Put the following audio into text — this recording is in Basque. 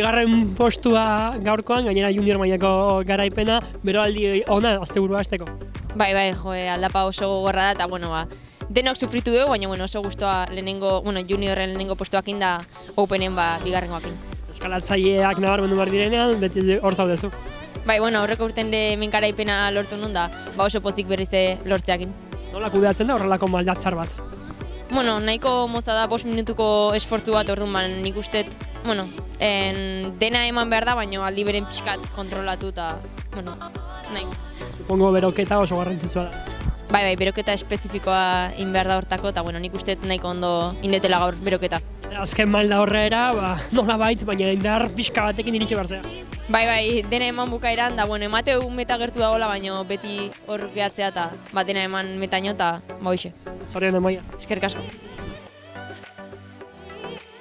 Bigarren postua gaurkoan, gainera junior mailako garaipena, beroaldi ona asteburua hasteko. Bai, aldapa oso gogorra da, eta bueno, denok sufritu dugu, baina oso gustoa juniorren lehenengo postuak inda openen bigarrengoakin. Eskalatzaileak nabarmendu behar direnean, beti hor zaudezu. Bai, aurreko urten de hemen garaipena lortu nun da, oso pozik berriz lortzeakin. Nola kudeatzen da horrelako maldatzar bat? Nahiko motza da 5 minutuko esfortzu bat orduan, nik uste, dena eman behar da, baina aldi beren pixkat kontrolatu eta, nahi. Supongo beroketa oso garrantzitsua da. Bai, beroketa espezifikoa in behar da hortako, eta nik uste nahiko ondo indetela gaur beroketa. Azken malda horrera, nola bait, baina indar pixka batekin iritsi barzea. Bai, dena eman bukaeran, da emate meta gertu dagoela, baina beti hor gehatzea eta dena eman metaino eta hoxe. Zorion Amaia. Eskerrik asko.